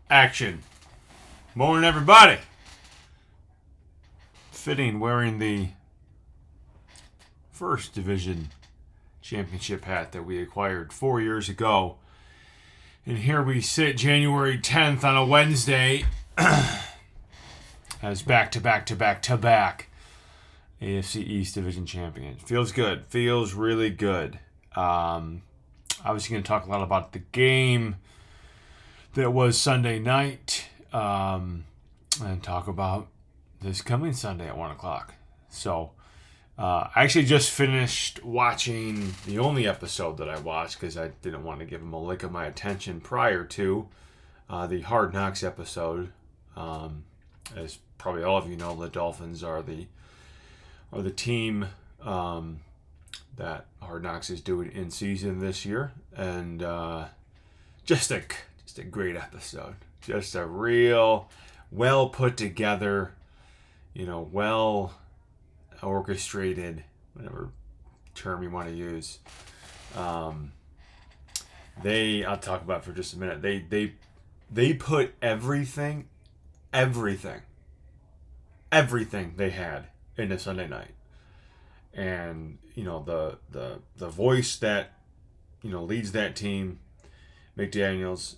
Action. Morning, everybody. Fitting wearing the first division championship hat that we acquired 4 years ago. And here we sit January 10th on a Wednesday as back-to-back AFC East Division champions. Feels good. Feels really good. Obviously going to talk a lot about the game that was Sunday night and talk about this coming Sunday at 1 o'clock. So I actually just finished watching the only episode that I watched because I didn't want to give him a lick of my attention prior to the Hard Knocks episode. As probably all of you know, the Dolphins are the team that Hard Knocks is doing in season this year, and just a great episode. Just a real well put together, well orchestrated, whatever term you want to use. I'll talk about it for just a minute. They put everything they had into Sunday night. And, the voice that, leads that team, McDaniels,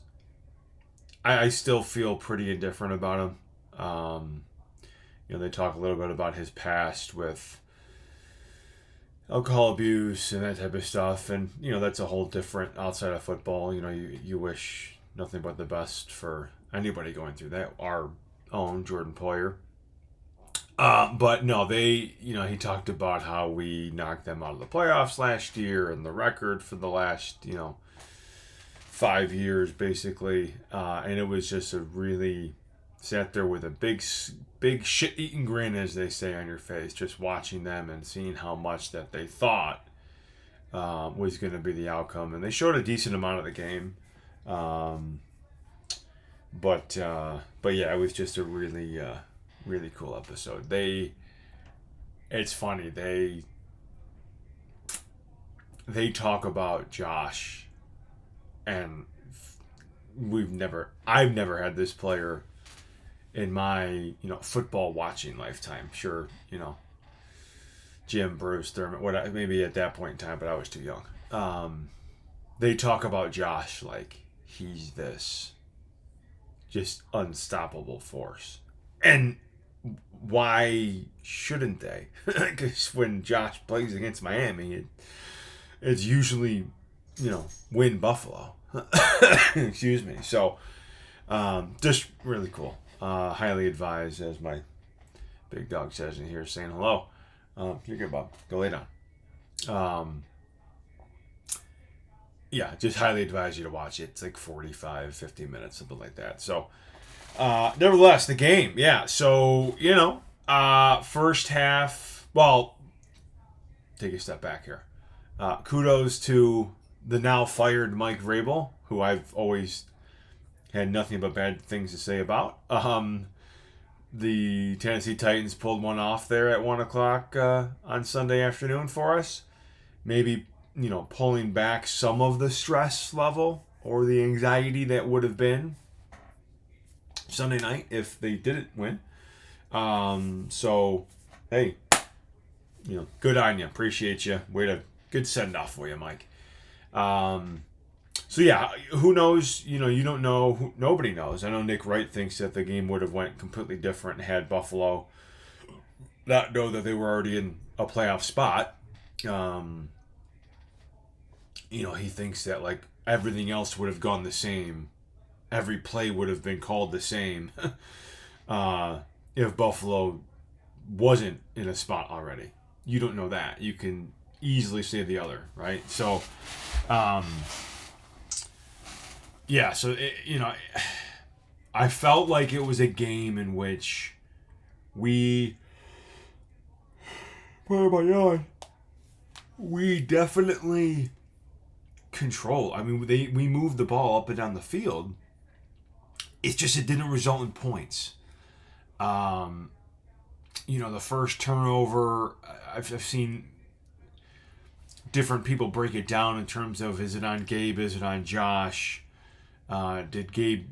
I still feel pretty indifferent about him. They talk a little bit about his past with alcohol abuse and that type of stuff. And, that's a whole different outside of football. You wish nothing but the best for anybody going through that. Our own Jordan Poyer. But no, he talked about how we knocked them out of the playoffs last year and the record for the last, 5 years, basically. And it was just a really sat there with a big shit-eating grin, as they say, on your face, just watching them and seeing how much that they thought was going to be the outcome. And they showed a decent amount of the game. But yeah, it was just a really cool episode. It's funny, they talk about Josh, and I've never had this player in my, football watching lifetime. Sure, Jim, Bruce, Thurman, maybe at that point in time, but I was too young. They talk about Josh like he's this just unstoppable force. And why shouldn't they? Because when Josh plays against Miami, it's usually, win Buffalo. Excuse me. So, just really cool. Highly advised, as my big dog says in here, saying hello. You're good, Bob. Go lay down. Yeah, just highly advise you to watch it. It's like 45, 50 minutes, something like that. So, nevertheless, the game, yeah. So, first half, well, take a step back here. Kudos to the now fired Mike Vrabel, who I've always had nothing but bad things to say about. The Tennessee Titans pulled one off there at 1 o'clock on Sunday afternoon for us. Maybe, pulling back some of the stress level or the anxiety that would have been Sunday night if they didn't win. So, hey, good on you. Appreciate you. Good send-off for you, Mike. So, yeah, who knows? You don't know. Nobody knows. I know Nick Wright thinks that the game would have went completely different had Buffalo not know that they were already in a playoff spot. He thinks that, like, everything else would have gone the same. Every play would have been called the same if Buffalo wasn't in a spot already. You don't know that. You can easily say the other, right? So, yeah, so, I felt like it was a game in which we definitely control. I mean, we moved the ball up and down the field. It's just it didn't result in points. The first turnover, I've seen different people break it down in terms of, is it on Gabe, is it on Josh? Did Gabe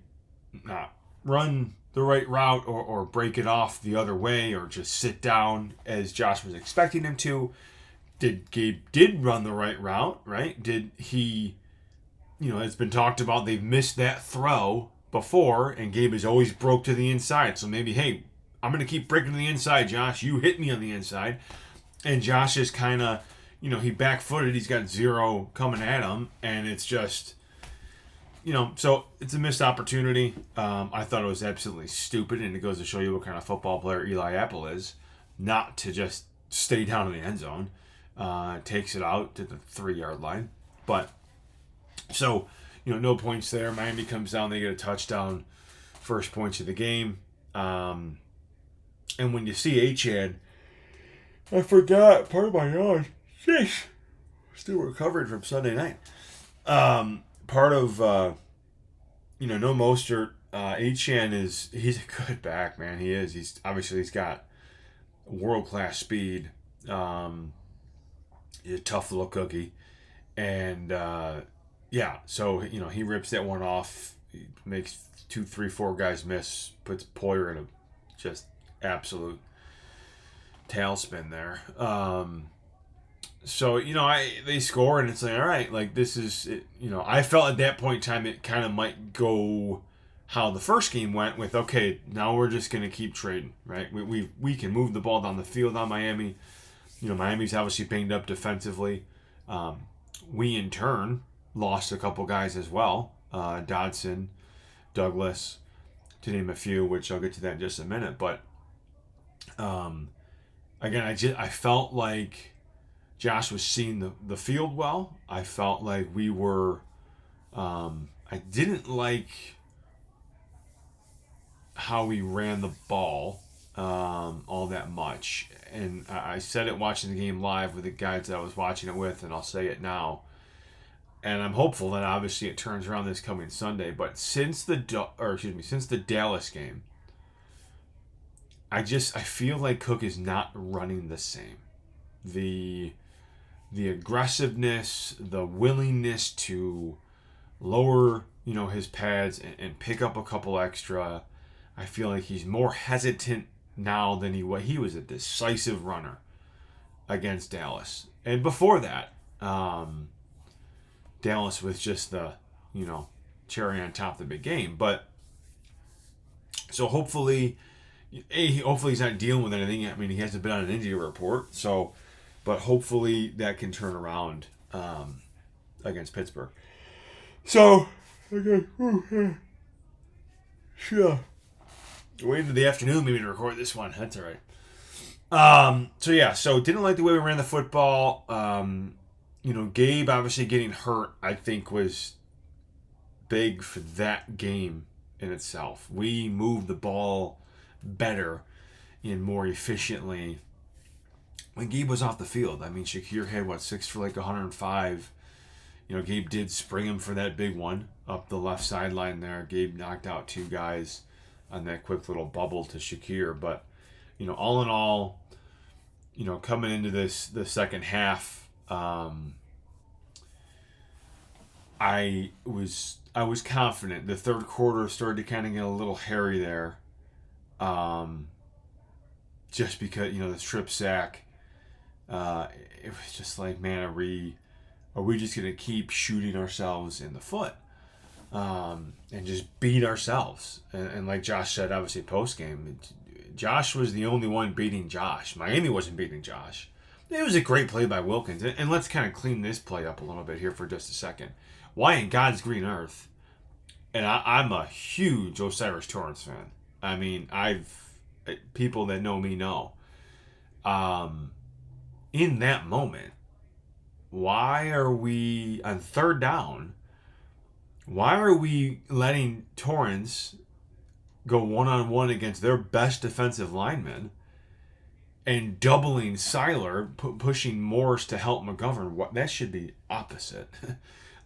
not run the right route or break it off the other way or just sit down as Josh was expecting him to. Gabe did run the right route, right? Did he, it's been talked about they've missed that throw before, and Gabe has always broke to the inside. So maybe, hey, I'm going to keep breaking to the inside, Josh. You hit me on the inside. And Josh is kind of, he back-footed. He's got 0 coming at him, and it's just, so it's a missed opportunity. I thought it was absolutely stupid, and it goes to show you what kind of football player Eli Apple is, not to just stay down in the end zone. Takes it out to the 3-yard line. But, so, no points there. Miami comes down. They get a touchdown. First points of the game. And when you see Achane, I forgot part of my yard. Sheesh. Still recovering from Sunday night. Part of, no Mostert. Achane he's a good back, man. He is. He's got world-class speed. He's a tough little cookie. And, so, he rips that one off. He makes 2, 3, 4 guys miss. Puts Poyer in a just absolute tailspin there. So, they score, and it's like, all right, like, this is, I felt at that point in time it kind of might go how the first game went with, okay, now we're just going to keep trading, right? We can move the ball down the field on Miami. Miami's obviously banged up defensively. We, in turn, lost a couple guys as well. Dodson, Douglas, to name a few, which I'll get to that in just a minute. But, again, I felt like Josh was seeing the field well. I felt like we were... I didn't like how we ran the ball all that much. And I said it watching the game live with the guys that I was watching it with, and I'll say it now. And I'm hopeful that obviously it turns around this coming Sunday. But since the Dallas game, I feel like Cook is not running the same. The aggressiveness, the willingness to lower, his pads and pick up a couple extra. I feel like he's more hesitant now than he was a decisive runner against Dallas. And before that, Dallas was just the, cherry on top of the big game. But so hopefully he's not dealing with anything. I mean, he hasn't been on an injury report. So, but hopefully that can turn around against Pittsburgh. So, okay. Sure. Wait into the afternoon maybe to record this one. That's all right. So didn't like the way we ran the football. Gabe obviously getting hurt, I think, was big for that game in itself. We moved the ball better and more efficiently when Gabe was off the field. I mean, Shakir had, 6 for 105. Gabe did spring him for that big one up the left sideline there. Gabe knocked out 2 guys on that quick little bubble to Shakir. But, all in all, coming into the second half, I was confident. The third quarter started to kind of get a little hairy there. Just because, the strip sack, it was just like, man, are we just going to keep shooting ourselves in the foot? And just beat ourselves. And like Josh said, obviously post-game, Josh was the only one beating Josh. Miami wasn't beating Josh. It was a great play by Wilkins. And let's kind of clean this play up a little bit here for just a second. Why in God's green earth? And I'm a huge Osiris Torrance fan. I mean, people that know me know. In that moment, why are we on third down? Why are we letting Torrance go one-on-one against their best defensive lineman and doubling Seiler, pushing Morris to help McGovern? That should be opposite.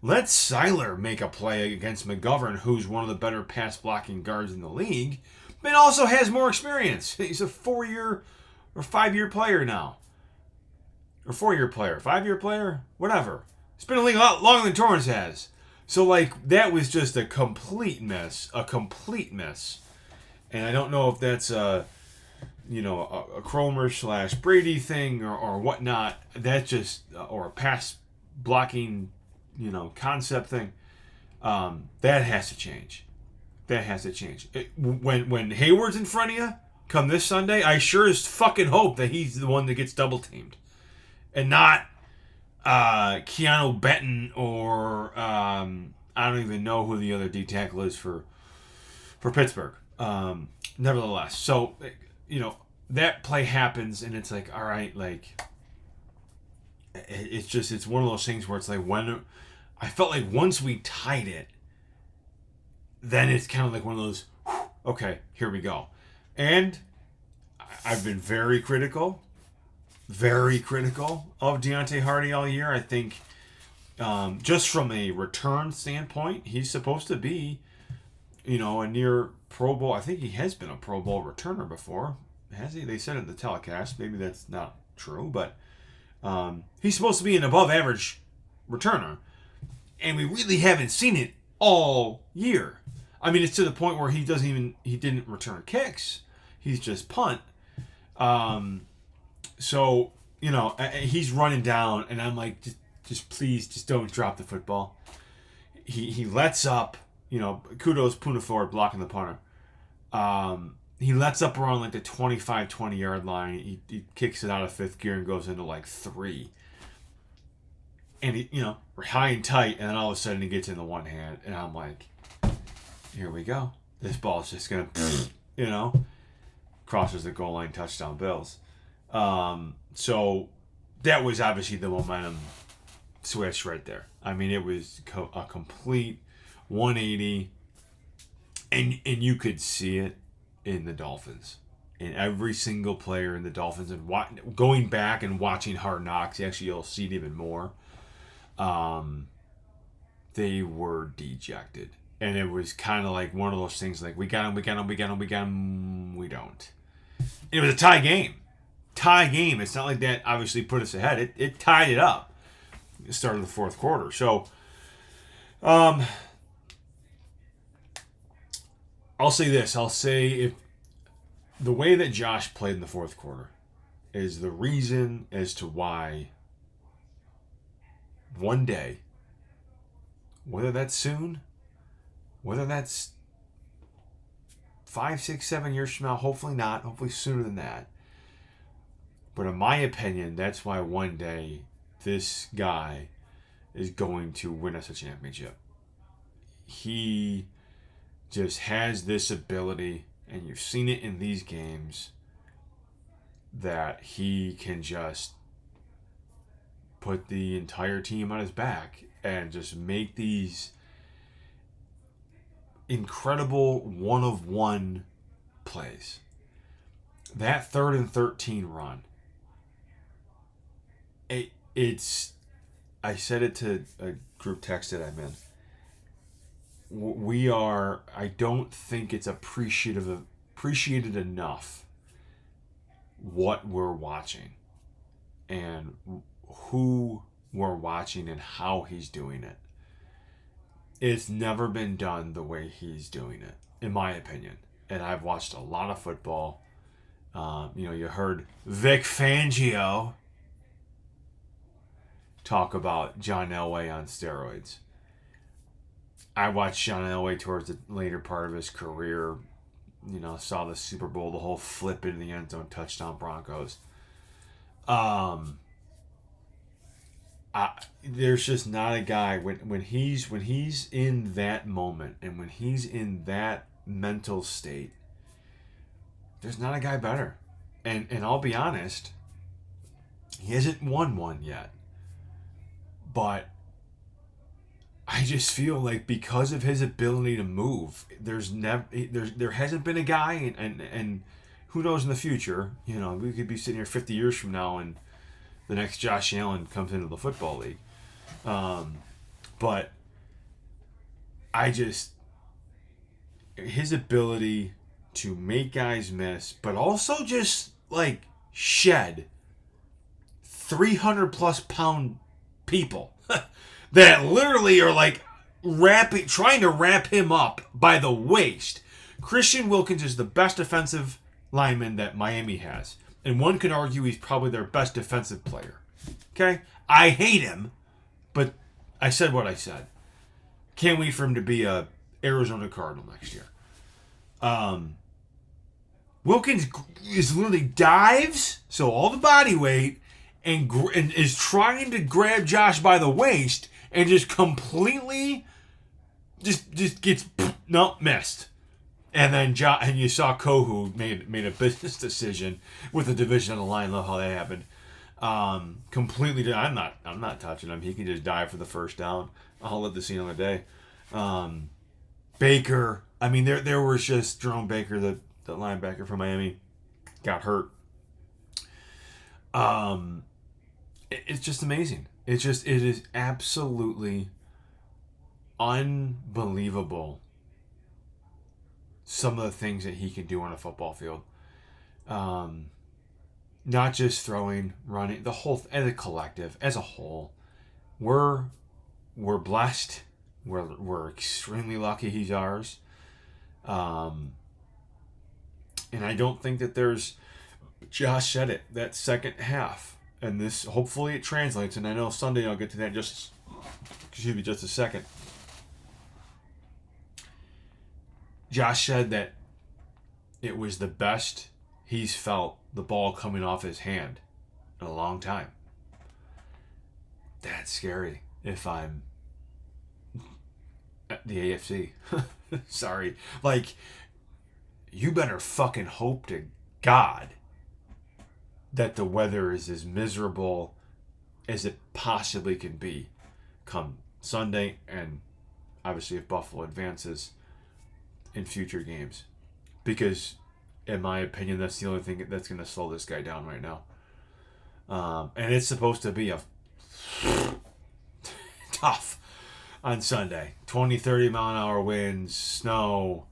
Let Seiler make a play against McGovern, who's one of the better pass-blocking guards in the league, but also has more experience. He's a 4-year or 5-year player now. Or 4-year player, 5-year player, whatever. He's been in the league a lot longer than Torrance has. So, like, that was just a complete mess. A complete mess. And I don't know if that's a Cromer / Brady thing or whatnot. That's just, or a pass blocking, concept thing. That has to change. That has to change. When Hayward's in front of you, come this Sunday, I sure as fucking hope that he's the one that gets double teamed. And not Keanu Benton or I don't even know who the other D tackle is for Pittsburgh. Nevertheless, so that play happens and it's like, all right, like it's one of those things where it's like when I felt like once we tied it, then it's kind of like one of those, okay, here we go. And I've been very critical of Deontay Hardy all year. I think just from a return standpoint, he's supposed to be, a near Pro Bowl. I think he has been a Pro Bowl returner before. Has he? They said in the telecast. Maybe that's not true, but he's supposed to be an above average returner. And we really haven't seen it all year. I mean, it's to the point where he didn't return kicks. He's just punt. So, he's running down, and I'm like, just please, just don't drop the football. He lets up, kudos Puna Ford blocking the punter. He lets up around like the 25-20 yard line. He kicks it out of fifth gear and goes into like 3. And we're high and tight, and then all of a sudden he gets in the one hand, and I'm like, here we go. This ball's just gonna, crosses the goal line, touchdown Bills. So that was obviously the momentum switch right there. I mean, it was a complete 180, and you could see it in the Dolphins. In every single player in the Dolphins, and going back and watching Hard Knocks, actually you'll see it even more. They were dejected. And it was kind of like one of those things like, we got him, we don't. It was a tie game. It's not like that obviously put us ahead. It tied it up. It started the fourth quarter. So, I'll say this. I'll say if the way that Josh played in the fourth quarter is the reason as to why one day, whether that's soon, whether that's 5, 6, 7 years from now, hopefully not, hopefully sooner than that. But in my opinion, that's why one day this guy is going to win us a championship. He just has this ability, and you've seen it in these games, that he can just put the entire team on his back and just make these incredible one-of-one plays. That 3rd and 13 run, it's, I said it to a group text that I'm in. I don't think it's appreciated enough what we're watching and who we're watching and how he's doing it. It's never been done the way he's doing it, in my opinion. And I've watched a lot of football. You heard Vic Fangio talk about John Elway on steroids. I watched John Elway towards the later part of his career. Saw the Super Bowl, the whole flip into the end zone, touchdown Broncos. There's just not a guy when he's in that moment and when he's in that mental state. There's not a guy better, and I'll be honest, he hasn't won one yet. But I just feel like because of his ability to move, there hasn't been a guy, and who knows in the future. We could be sitting here 50 years from now and the next Josh Allen comes into the football league. But his ability to make guys miss, but also just like shed 300 plus pound people that literally are like trying to wrap him up by the waist. Christian Wilkins is the best defensive lineman that Miami has. And one could argue he's probably their best defensive player. Okay? I hate him, but I said what I said. Can't wait for him to be a Arizona Cardinal next year. Wilkins is literally dives, so all the body weight, and is trying to grab Josh by the waist, and just completely just gets missed. And then and you saw Kohu made a business decision with the division on the line. Love how that happened. Completely. I'm not touching him. He can just dive for the first down. I'll let the scene on the day. Baker. I mean, there was just Jerome Baker, the linebacker from Miami, got hurt. It's just amazing. It is absolutely unbelievable. Some of the things that he can do on a football field. Not just throwing, running, the whole, as a collective, as a whole. We're blessed. We're extremely lucky he's ours. And I don't think that there's, Josh said it, that second half. And this, hopefully it translates. And I know Sunday I'll get to that just a second. Josh said that it was the best he's felt the ball coming off his hand in a long time. That's scary if I'm at the AFC. Sorry. Like, you better fucking hope to God that the weather is as miserable as it possibly can be come Sunday, and obviously if Buffalo advances in future games, because in my opinion that's the only thing that's going to slow this guy down right now. And it's supposed to be a tough on Sunday. 20-30 mile an hour winds, snow,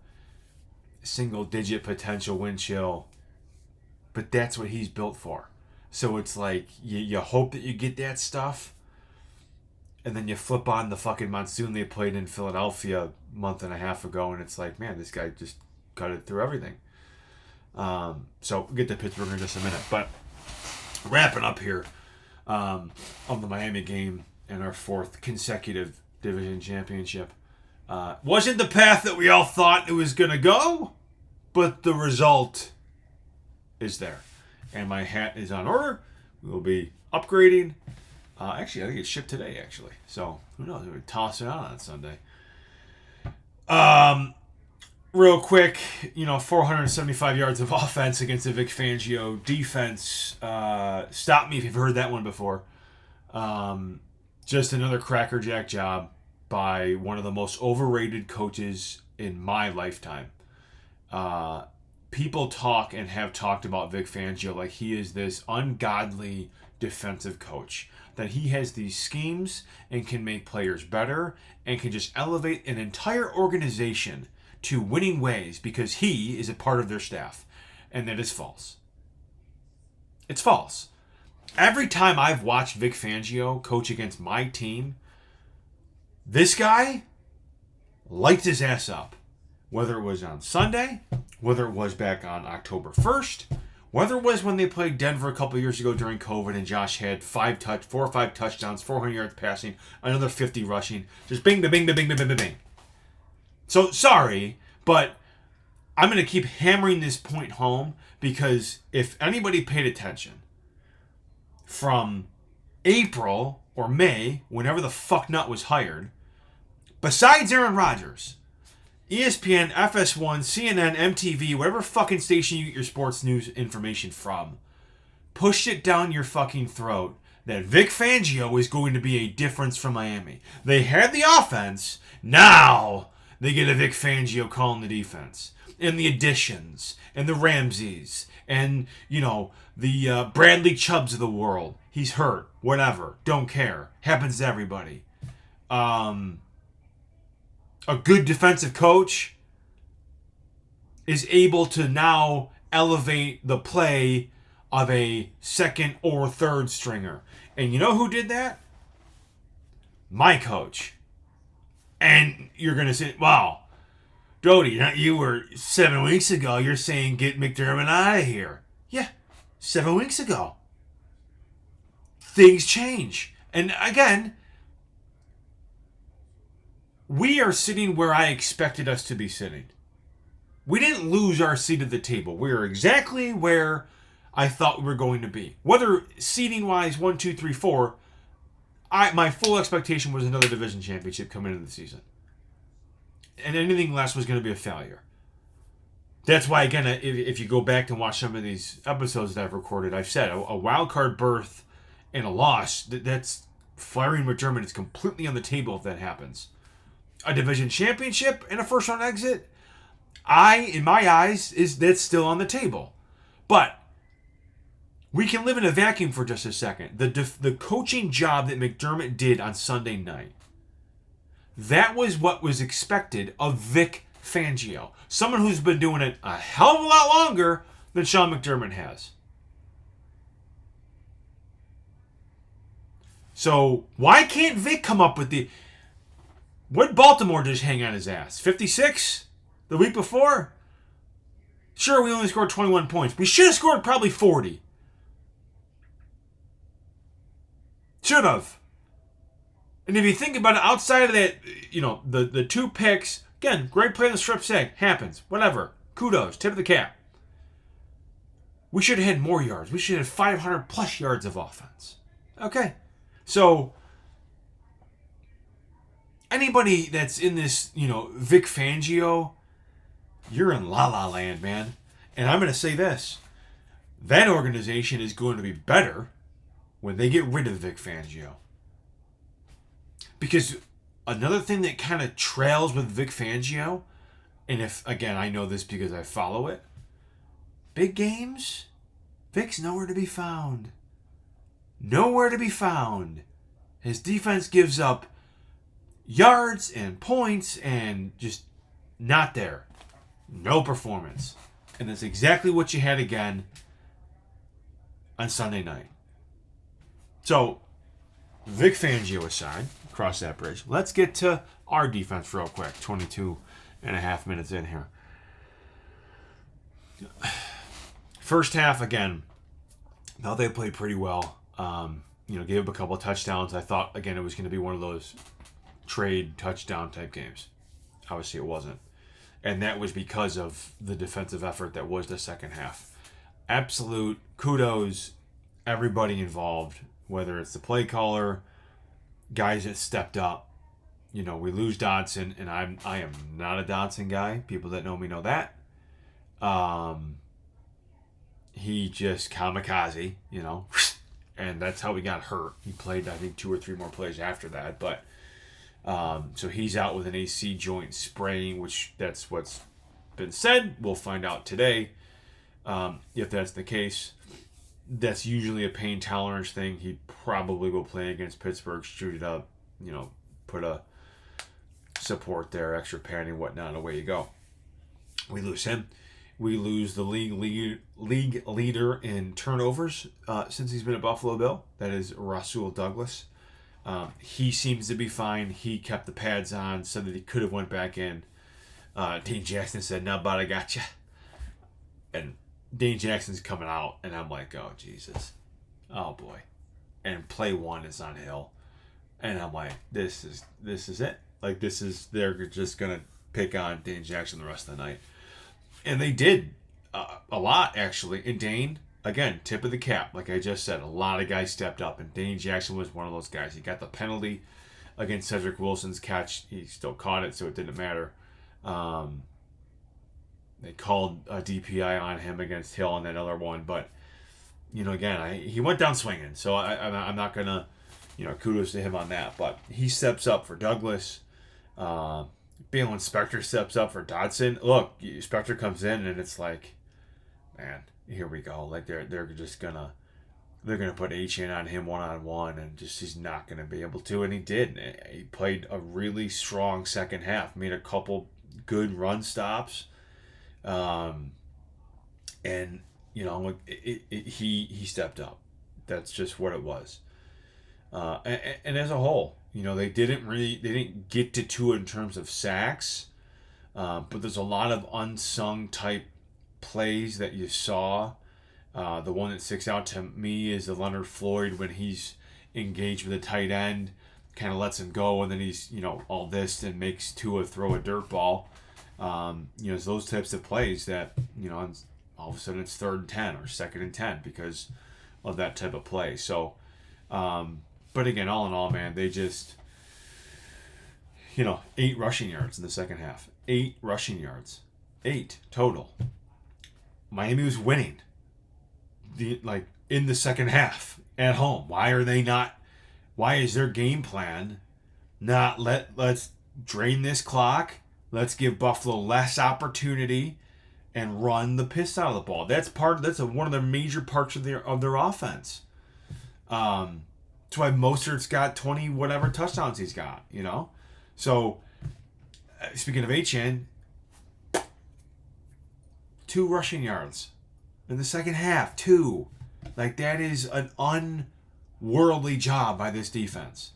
single digit potential wind chill, but that's what he's built for. So it's like you hope that you get that stuff, and then you flip on the fucking monsoon they played in Philadelphia a month and a half ago, and it's like, man, this guy just cut it through everything. So we'll get to Pittsburgh in just a minute. But wrapping up here on the Miami game and our fourth consecutive division championship. Wasn't the path that we all thought it was going to go, but the result is there. And my hat is on order. We will be upgrading. Actually, I think it's shipped today, actually. So, who knows? We'll toss it on Sunday. Real quick, 475 yards of offense against the Vic Fangio defense. Stop me if you've heard that one before. Just another crackerjack job by one of the most overrated coaches in my lifetime. People talk and have talked about Vic Fangio like he is this ungodly defensive coach. That he has these schemes and can make players better and can just elevate an entire organization to winning ways because he is a part of their staff. And that is false. It's false. Every time I've watched Vic Fangio coach against my team, this guy lights his ass up. Whether it was on Sunday, whether it was back on October 1st, whether it was when they played Denver a couple years ago during COVID and Josh had 4 or 5 touchdowns, 400 yards passing, another 50 rushing, just bing, bing, bing, bing, bing, bing, bing. So, sorry, but I'm going to keep hammering this point home because if anybody paid attention from April or May, whenever the fuck nut was hired, besides Aaron Rodgers, ESPN, FS1, CNN, MTV, whatever fucking station you get your sports news information from, pushed it down your fucking throat that Vic Fangio is going to be a difference from Miami. They had the offense, now they get a Vic Fangio calling the defense. And the additions, and the Ramseys, and, the Bradley Chubbs of the world. He's hurt, whatever, don't care. Happens to everybody. A good defensive coach is able to now elevate the play of a second or third stringer. And you know who did that? My coach. And you're going to say, wow, Brody, you were 7 weeks ago, you're saying get McDermott out of here. Yeah, 7 weeks ago. Things change. And again, we are sitting where I expected us to be sitting. We didn't lose our seat at the table. We are exactly where I thought we were going to be. Whether seating-wise, 1, 2, 3, 4, my full expectation was another division championship coming into the season. And anything less was going to be a failure. That's why, again, if you go back and watch some of these episodes that I've recorded, I've said a wild card berth and a loss, that's firing McDermott is completely on the table if that happens. A division championship and a first round exit, in my eyes, that's still on the table. But we can live in a vacuum for just a second. The coaching job that McDermott did on Sunday night, that was what was expected of Vic Fangio. Someone who's been doing it a hell of a lot longer than Sean McDermott has. So why can't Vic come up with the... What did Baltimore just hang on his ass? 56? The week before? Sure, we only scored 21 points. We should have scored probably 40. Should have. And if you think about it, outside of that, the 2 picks, again, great play in the strip sack. Happens. Whatever. Kudos. Tip of the cap. We should have had more yards. We should have had 500 plus yards of offense. Okay. So, anybody that's in this, Vic Fangio, you're in la-la land, man. And I'm going to say this. That organization is going to be better when they get rid of Vic Fangio. Because another thing that kind of trails with Vic Fangio, and again, I know this because I follow it, big games, Vic's nowhere to be found. Nowhere to be found. His defense gives up yards and points and just not there. No performance. And that's exactly what you had again on Sunday night. So, Vic Fangio aside, cross that bridge. Let's get to our defense real quick. 22 and a half minutes in here. First half, again, thought they played pretty well. Gave up a couple of touchdowns. I thought, again, it was going to be one of those trade touchdown type games. Obviously, it wasn't. And that was because of the defensive effort that was the second half. Absolute kudos, everybody involved, whether it's the play caller, guys that stepped up. We lose Dodson, and I am not a Dodson guy. People that know me know that. He just kamikaze, and that's how he got hurt. He played, I think, 2 or 3 more plays after that, but so he's out with an AC joint spraying, which that's what's been said. We'll find out today if that's the case. That's usually a pain tolerance thing. He probably will play against Pittsburgh, shoot it up, put a support there, extra padding, whatnot, and away you go. We lose him. We lose the league leader in turnovers since he's been at Buffalo Bill. That is Rasul Douglas. He seems to be fine. He kept the pads on, said that he could have went back in. Dane Jackson said, "Now, but I got you." And Dane Jackson's coming out, and I'm like, oh, Jesus. Oh, boy. And play 1 is on Hill. And I'm like, this is it. Like, they're just going to pick on Dane Jackson the rest of the night. And they did a lot, actually. And Dane, again, tip of the cap. Like I just said, a lot of guys stepped up. And Dane Jackson was one of those guys. He got the penalty against Cedric Wilson's catch. He still caught it, so it didn't matter. They called a DPI on him against Hill on that other one. But, again, he went down swinging. So I'm not going to, kudos to him on that. But he steps up for Douglas. Balen Spector steps up for Dodson. Look, Spector comes in and it's like, man, here we go. Like they're just gonna put H-in on him 1-on-1 and just he's not gonna be able to. And he did. He played a really strong second half. Made a couple good run stops. And he stepped up. That's just what it was. And as a whole, They didn't get to Tua in terms of sacks, but there's a lot of unsung type plays that you saw. The one that sticks out to me is the Leonard Floyd when he's engaged with a tight end, kind of lets him go, and then he's all this and makes Tua throw a dirt ball. It's those types of plays that all of a sudden it's 3rd and 10 or 2nd and 10 because of that type of play. So, but again, all in all, man, they just 8 rushing yards in the second half. 8 rushing yards, 8 total. Miami was winning in the second half at home. Why are they not? Why is their game plan not let's drain this clock? Let's give Buffalo less opportunity and run the piss out of the ball. That's one of the major parts of their offense. That's why Mostert's got 20 whatever touchdowns he's got. So speaking of HN, 2 rushing yards in the second half. 2. That is an unworldly job by this defense.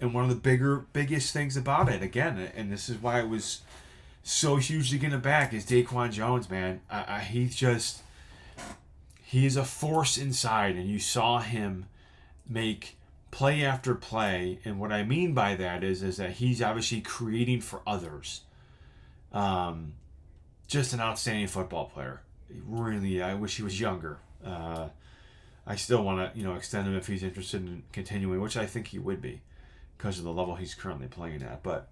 And one of the biggest things about it, again, and this is why it was so huge to get him back, is Daquan Jones, man. He's a force inside, and you saw him make play after play. And what I mean by that is that he's obviously creating for others. Just an outstanding football player. Really, I wish he was younger. I still want to, extend him if he's interested in continuing, which I think he would be because of the level he's currently playing at. But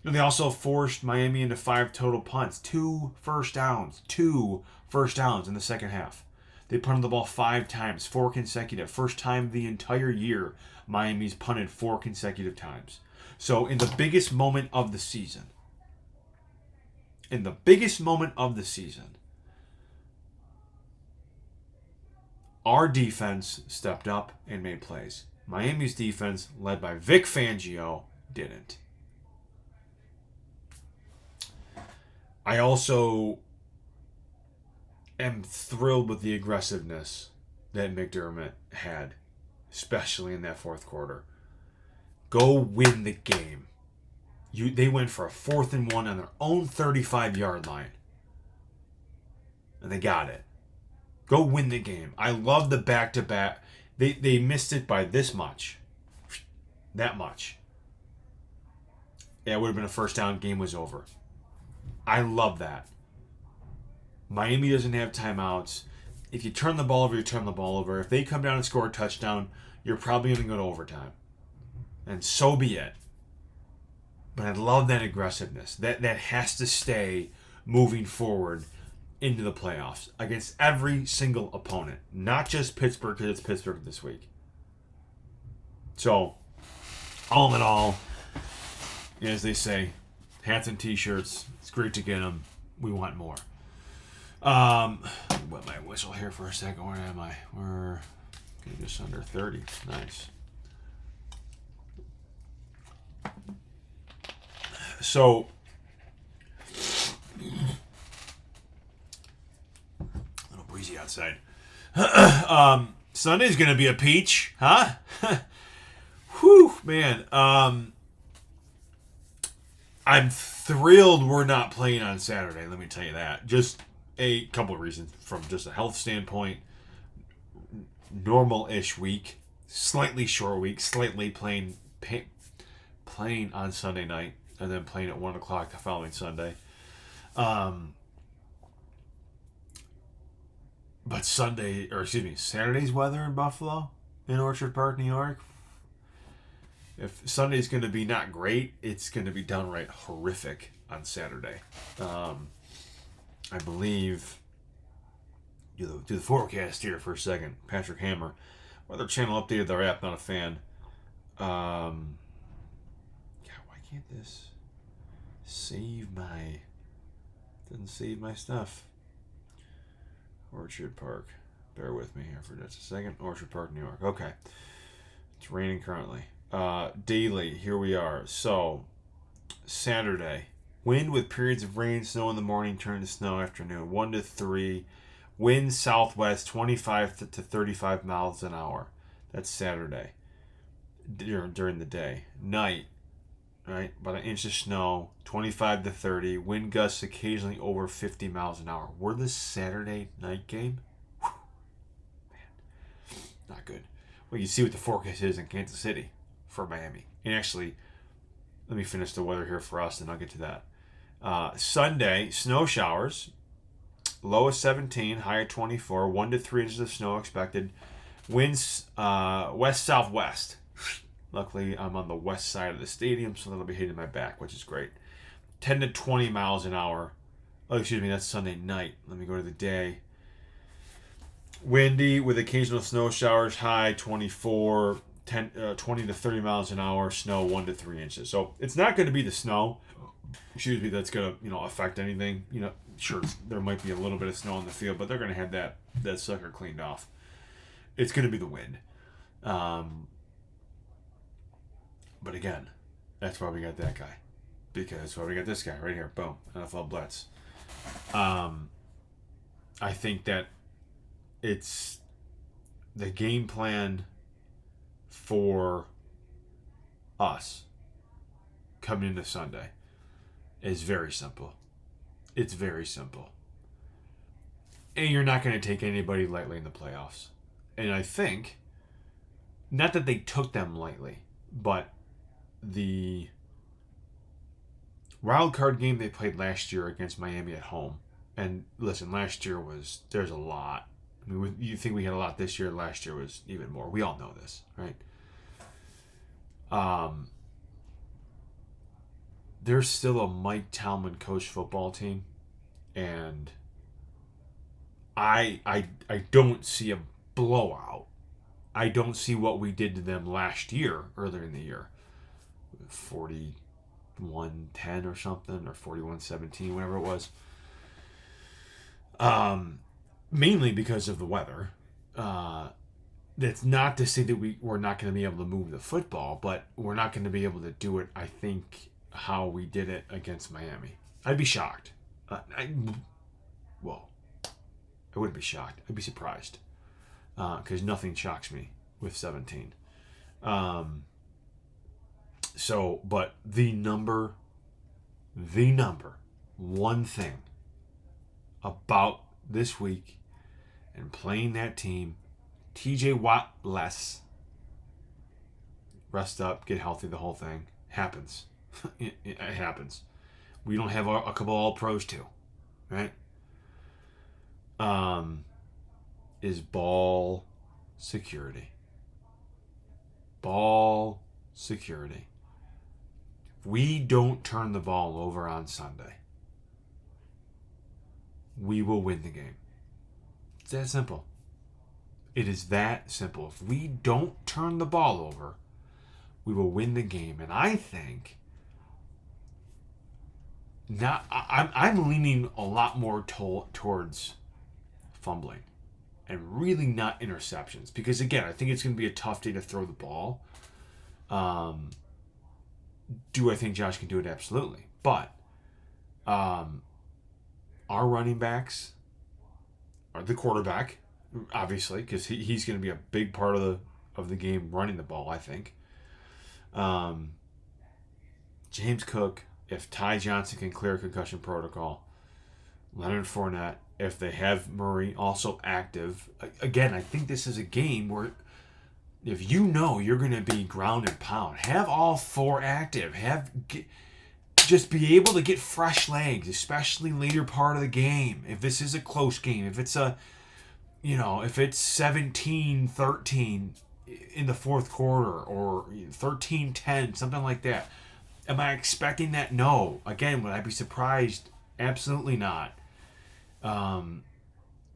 they also forced Miami into 5 total punts, 2 first downs in the second half. They punted the ball 5 times, 4 consecutive. First time the entire year Miami's punted 4 consecutive times. So in the biggest moment of the season, our defense stepped up and made plays. Miami's defense, led by Vic Fangio, didn't. I also am thrilled with the aggressiveness that McDermott had, especially in that fourth quarter. Go win the game. They went for a 4th and 1 on their own 35-yard line. And they got it. Go win the game. I love the back-to-back. They missed it by this much. That much. Yeah, it would have been a first down. Game was over. I love that. Miami doesn't have timeouts. If you turn the ball over, you turn the ball over. If they come down and score a touchdown, you're probably going to go to overtime. And so be it. But I love that aggressiveness. That has to stay moving forward into the playoffs against every single opponent. Not just Pittsburgh, because it's Pittsburgh this week. So, all in all, as they say, hats and t-shirts. It's great to get them. We want more. Wet my whistle here for a second. Where am I? We're just under 30. Nice. So, a little breezy outside. Sunday's going to be a peach, huh? Whew, man. I'm thrilled we're not playing on Saturday, let me tell you that. Just a couple of reasons. From just a health standpoint, normal-ish week, slightly short week, slightly playing on Sunday night, and then playing at 1 o'clock the following Sunday. But Saturday's weather in Buffalo, in Orchard Park, New York, if Sunday's going to be not great, it's going to be downright horrific on Saturday. I believe, do the forecast here for a second. Patrick Hammer. Weather Channel updated their app, not a fan. God, why can't this doesn't save my stuff. Orchard Park. Bear with me here for just a second. Orchard Park, New York. Okay. It's raining currently. Daily, here we are. So, Saturday. Wind with periods of rain, snow in the morning, turn to snow afternoon. 1 to 3. Wind southwest, 25 to 35 miles an hour. That's Saturday. during the day. Night, right? About an inch of snow, 25 to 30. Wind gusts occasionally over 50 miles an hour. We're the Saturday night game? Whew, man, not good. Well, you see what the forecast is in Kansas City for Miami. And actually, let me finish the weather here for us, and I'll get to that. Sunday, snow showers. Low of 17, high of 24. 1 to 3 inches of snow expected. Winds west-southwest. Luckily, I'm on the west side of the stadium, so that'll be hitting my back, which is great. 10 to 20 miles an hour. Oh, excuse me, that's Sunday night. Let me go to the day. Windy with occasional snow showers, high 24, 20 to 30 miles an hour, snow 1 to 3 inches. So it's not going to be the snow, that's going to affect anything. Sure, there might be a little bit of snow on the field, but they're going to have that sucker cleaned off. It's going to be the wind. But again, that's why we got that guy. Because that's why we got this guy right here. Boom. NFL Blitz. I think that it's the game plan for us coming into Sunday is very simple. It's very simple. And you're not going to take anybody lightly in the playoffs. And I think, not that they took them lightly, but the wild card game they played last year against Miami at home. And listen, last year there's a lot. I mean, you think we had a lot this year, last year was even more. We all know this, right? There's still a Mike Talman coach football team, and I don't see a blowout. I don't see what we did to them last year, earlier in the year. 41-10 or something, or 41-17, whatever it was. Mainly because of the weather. That's not to say that we're not going to be able to move the football, but we're not going to be able to do it, I think, how we did it against Miami. I'd be shocked. I wouldn't be shocked. I'd be surprised. Because nothing shocks me with 17. But the number one thing about this week and playing that team, TJ Watt less, rest up, get healthy, the whole thing, happens. It happens. We don't have a couple all-pros too, right? Is ball security. Ball security. If we don't turn the ball over on Sunday, we will win the game. It's that simple. It is that simple. If we don't turn the ball over, we will win the game. And I think I'm leaning a lot more towards fumbling and really not interceptions. Because, again, I think it's going to be a tough day to throw the ball. Do I think Josh can do it? Absolutely. But our running backs are the quarterback, obviously, because he's going to be a big part of the game running the ball, I think. James Cook, if Ty Johnson can clear concussion protocol. Leonard Fournette, if they have Murray also active. Again, I think this is a game where if you know you're going to be ground and pound, have all four active. Just be able to get fresh legs, especially later part of the game. If this is a close game, if it's if it's 17-13 in the fourth quarter or 13-10, something like that. Am I expecting that? No. Again, would I be surprised? Absolutely not.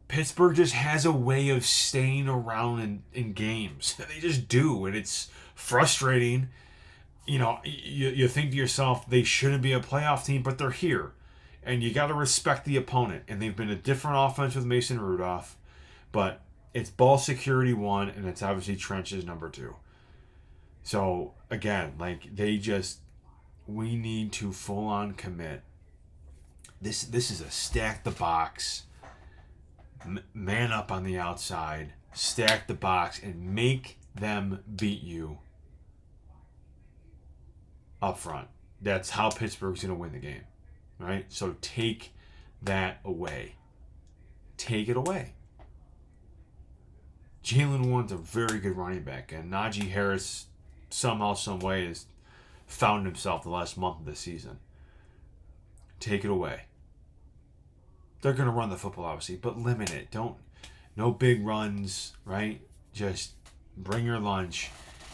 Pittsburgh just has a way of staying around in games. They just do, and it's frustrating. You think to yourself, they shouldn't be a playoff team, but they're here. And you got to respect the opponent. And they've been a different offense with Mason Rudolph. But it's ball security 1, and it's obviously trenches number 2. So, again, we need to full-on commit. This is a stack the box, man up on the outside, stack the box, and make them beat you up front. That's how Pittsburgh's going to win the game, right? So take that away. Take it away. Jalen Warren's a very good running back, and Najee Harris somehow, some way has found himself the last month of the season. Take it away. They're going to run the football, obviously, but limit it. No big runs, right? Just bring your lunch.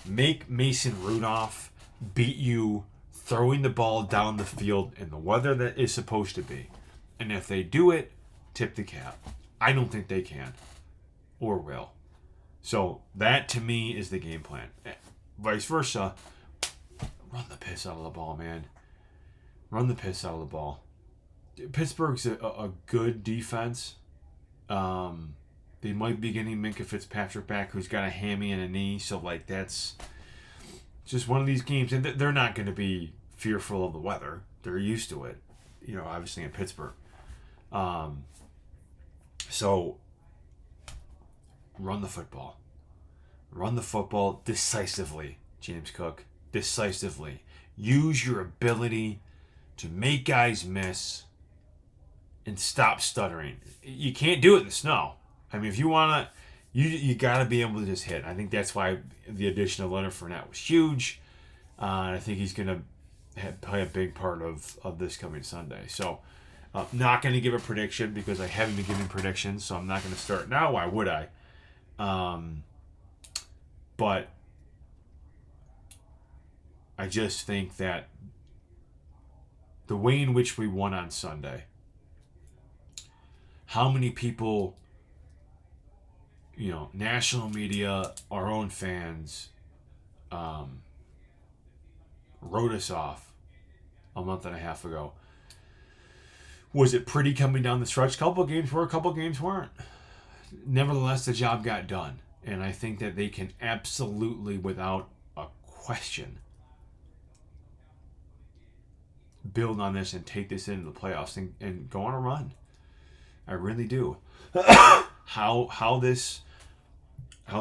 Make Mason Rudolph beat you throwing the ball down the field in the weather that is supposed to be. And if they do it, tip the cap. I don't think they can or will. So that, to me, is the game plan. Vice versa, run the piss out of the ball, man. Run the piss out of the ball. Pittsburgh's a good defense. They might be getting Minkah Fitzpatrick back, who's got a hammy and a knee. So, that's just one of these games. And they're not going to be fearful of the weather. They're used to it, obviously in Pittsburgh. So, run the football. Run the football decisively, James Cook. Decisively. Use your ability to make guys miss and stop stuttering. You can't do it in the snow. I mean, if you want to, you got to be able to just hit. I think that's why the addition of Leonard Fournette was huge. And I think he's going to play a big part of this coming Sunday. So, not going to give a prediction because I haven't been giving predictions, so I'm not going to start now. Why would I? But I just think that the way in which we won on Sunday, how many people, national media, our own fans, wrote us off a month and a half ago. Was it pretty coming down the stretch? A couple of games were, a couple of games weren't. Nevertheless, the job got done. And I think that they can absolutely, without a question, build on this and take this into the playoffs and go on a run. I really do. How this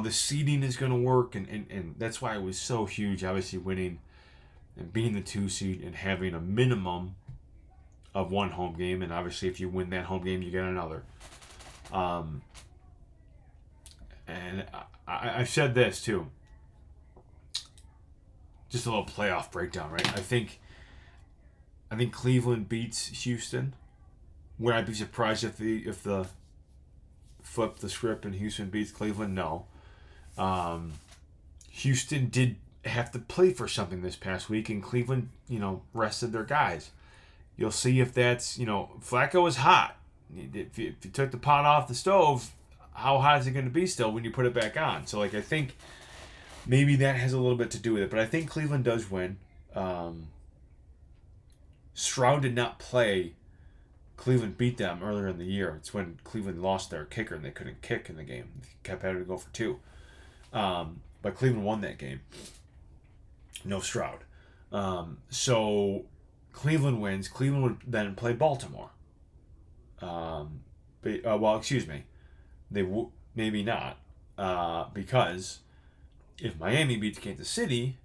seeding is going to work, and that's why it was so huge, obviously winning and being the 2 seed and having a minimum of one home game, and obviously if you win that home game, you get another. And I've said this too. Just a little playoff breakdown, right? I think Cleveland beats Houston. Would I be surprised if the flip the script and Houston beats Cleveland? No. Houston did have to play for something this past week, and Cleveland, rested their guys. You'll see if that's, Flacco is hot. If you took the pot off the stove, how hot is it going to be still when you put it back on? So, I think maybe that has a little bit to do with it. But I think Cleveland does win. Stroud did not play. Cleveland beat them earlier in the year. It's when Cleveland lost their kicker and they couldn't kick in the game. They kept having to go for 2. But Cleveland won that game. No Stroud. So Cleveland wins. Cleveland would then play Baltimore. Excuse me. They maybe not. Because if Miami beats Kansas City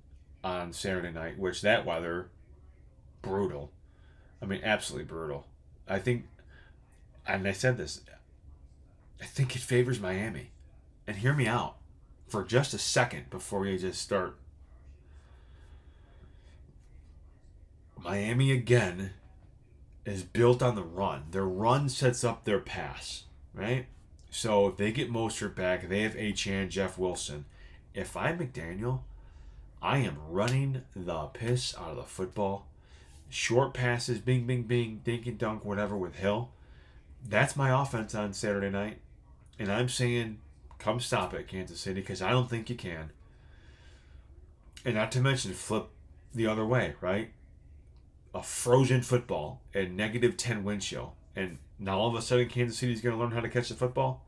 on Saturday night, which that weather, brutal. I mean, absolutely brutal. I think, and I said this, I think it favors Miami. And hear me out for just a second before we just start. Miami, again, is built on the run. Their run sets up their pass, right? So if they get Mostert back, they have Achane, Jeff Wilson. If I'm McDaniel, I am running the piss out of the football. Short passes, bing, bing, bing, dink and dunk, whatever with Hill. That's my offense on Saturday night. And I'm saying, come stop it, Kansas City, because I don't think you can. And not to mention, flip the other way, right? A frozen football and negative 10 wind chill. And now all of a sudden Kansas City is going to learn how to catch the football?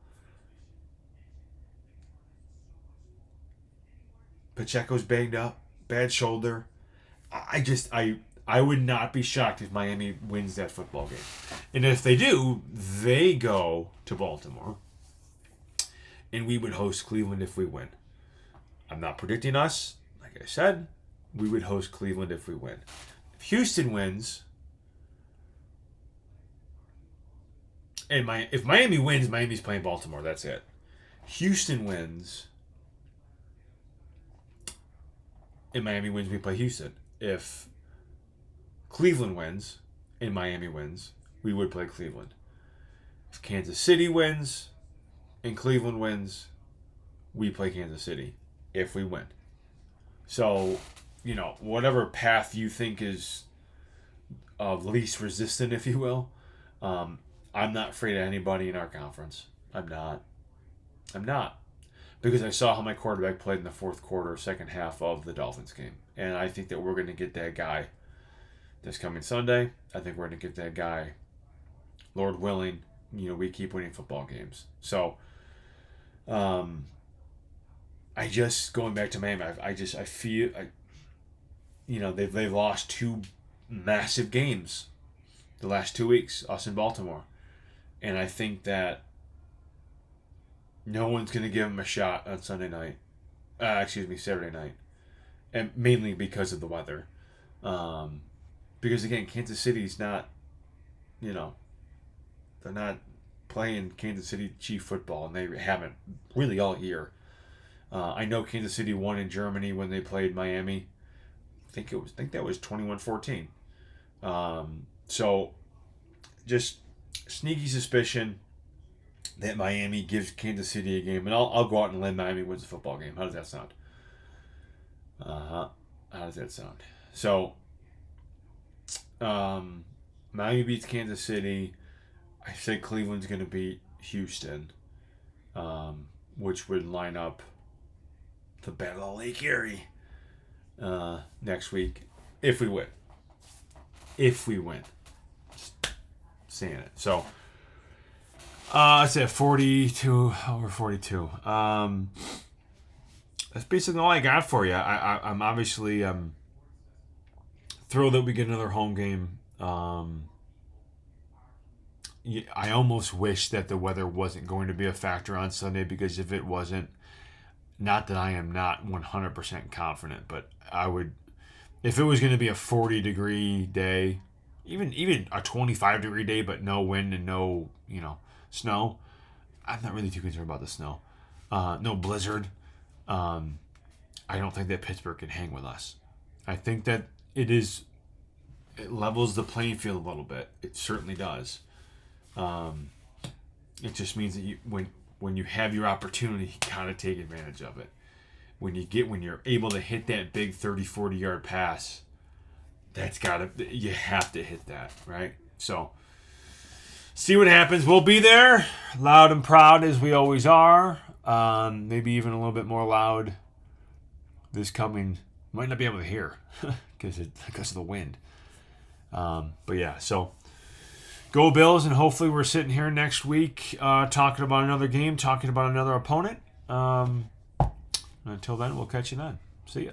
Pacheco's banged up, bad shoulder. I would not be shocked if Miami wins that football game. And if they do, they go to Baltimore. And we would host Cleveland if we win. I'm not predicting us, like I said. we would host Cleveland if we win. If Houston wins, and if Miami wins, Miami's playing Baltimore. That's it. Houston wins, and Miami wins, we play Houston. If Cleveland wins and Miami wins, we would play Cleveland. If Kansas City wins and Cleveland wins, we play Kansas City if we win. So, whatever path you think is of least resistant, if you will, I'm not afraid of anybody in our conference. I'm not. Because I saw how my quarterback played in the fourth quarter, second half of the Dolphins game. And I think that we're going to get that guy this coming Sunday. I think we're going to get that guy, Lord willing, we keep winning football games. So, going back to Miami, I feel, they've lost two massive games the last 2 weeks, us in Baltimore. And I think that no one's going to give them a shot on Saturday night. And mainly because of the weather. Because, again, Kansas City's not, they're not playing Kansas City Chief football, and they haven't really all year. I know Kansas City won in Germany when they played Miami. I think that was 21-14. So, just sneaky suspicion that Miami gives Kansas City a game, and I'll go out and let Miami wins the football game. How does that sound? How does that sound? So, Miami beats Kansas City. I think Cleveland's going to beat Houston, which would line up the Battle of Lake Erie next week if we win. Just saying it. So, it's at 42 over 42. That's basically all I got for you. I'm obviously thrilled that we get another home game. I almost wish that the weather wasn't going to be a factor on Sunday, because if it wasn't, not that I am not 100% confident, but I would, if it was going to be a 40-degree day, even a 25-degree day, but no wind and no, snow, I'm not really too concerned about the snow. No blizzard. I don't think that Pittsburgh can hang with us. I think that it levels the playing field a little bit. It certainly does. It just means that when you have your opportunity, you gotta take advantage of it. When you're able to hit that big 30-40 yard pass, you have to hit that, right? So, see what happens. We'll be there, loud and proud as we always are. Maybe even a little bit more loud this coming. Might not be able to hear because of the wind. But yeah, so go Bills, and hopefully we're sitting here next week talking about another game, talking about another opponent. Until then, we'll catch you then. See ya.